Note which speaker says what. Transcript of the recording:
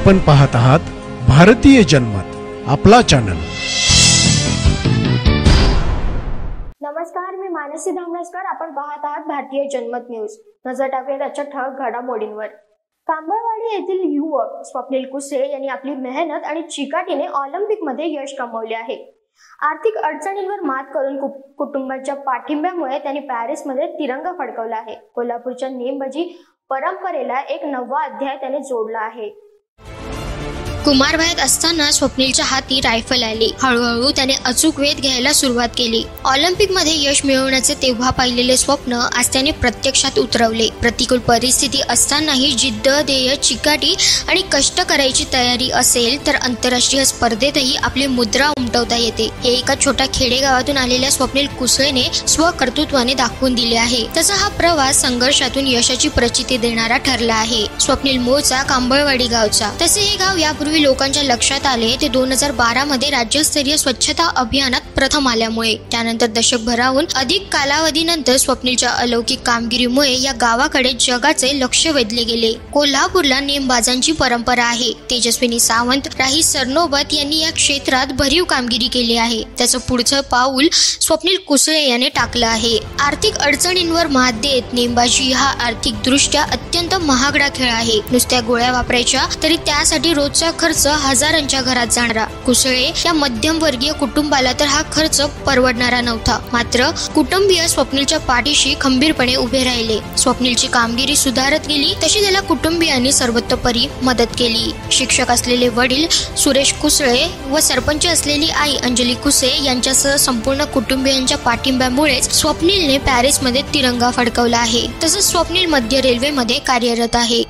Speaker 1: आपण पाहत आहात भारतीय जनमत, आपला चॅनल।
Speaker 2: नमस्कार, मी मानसी धामणसकर। आपण पाहत आहात भारतीय जनमत न्यूज। नजर टाकूया त्याच्या ठळक घडामोडींवर। कांबळवाडी येथील युवक स्वप्नील कुसळे यांनी आपली मेहनत आणि चिकाटीने ऑलिम्पिकमध्ये यश कमावले आहे। आर्थिक अडचणींवर मात करून कुटुंबाच्या पाठिंब्यामुळे त्यांनी पॅरिसमध्ये तिरंगा फडकवला आहे। कोल्हापूरच्या नेमबाजी परंपरेला एक नवा अध्याय त्याने जोडला आहे।
Speaker 3: कुमारवयात असताना स्वप्नीलच्या हाती रायफल आली। हळूहळू त्याने अचूक वेध घ्यायला सुरुवात केली। ऑलिम्पिकमध्ये यश मिळवण्याचे तेव्हा पाहिलेले स्वप्न आज त्याने प्रत्यक्षात उतरवले। प्रतिकूल परिस्थिती असतानाही जिद्द, ध्येय, चिकाटी आणि कष्ट करायची तयारी असेल तर आंतरराष्ट्रीय स्पर्धेतही आपली मुद्रा उमटवता येते। हे एका छोट्या खेडेगावातून आलेल्या स्वप्नील कुसळेने स्वकर्तृत्वाने दाखवून दिले आहे। त्याचा हा प्रवास संघर्षातून यशाची प्रचिती देणारा ठरला आहे। स्वप्नील मूळचा कांबळवाडी गावचा। तसे हे गाव यापूर्वी लोकांच्या लक्षात आले ते 2012 मध्ये राज्यस्तरीय स्वच्छता अभियानात प्रथम आल्यामुळे। त्यानंतर दशकभराहून अधिक कालावधीनंतर स्वप्नीलच्या अलौकिक कामगिरीमुळे या गावाकडे जगाचे लक्ष वेधले गेले। कोल्हापूरला नेमबाजांची परंपरा आहे। तेजस्विनी सावंत, राही सरनोबत यांनी या क्षेत्रात भरीव कामगिरी केली आहे। त्याचं पुढचं पाऊल स्वप्नील कुसळे याने टाकलं आहे। आर्थिक अडचणींवर मात देत नेमबाजी हा आर्थिक दृष्ट्या अत्यंत महागडा खेळ आहे। नुसत्या गोळ्या वापरायच्या तरी त्यासाठी रोजचा खर्च हजारांच्या घरात जाणारा। कुसळे या मध्यमवर्गीय कुटुंबाला तर हा खर्च परवडणारा नव्हता। मात्र कुटुंबीय स्वप्नीलच्या पाठीशी खंबीरपणे उभे राहिले। स्वप्नीलची कामगिरी सुधारत गेली तशी त्याला कुटुंबियांनी सर्वतोपरी मदत केली। शिक्षक असलेले वडील सुरेश कुसळे व सरपंच असलेली आई अंजली कुसळे यांच्यासह संपूर्ण कुटुंबियांच्या पाठिंब्यामुळेच स्वप्नीलने पॅरिसमध्ये तिरंगा फडकवला आहे। तसंच स्वप्नील मध्य रेल्वेमध्ये कार्यरत आहे।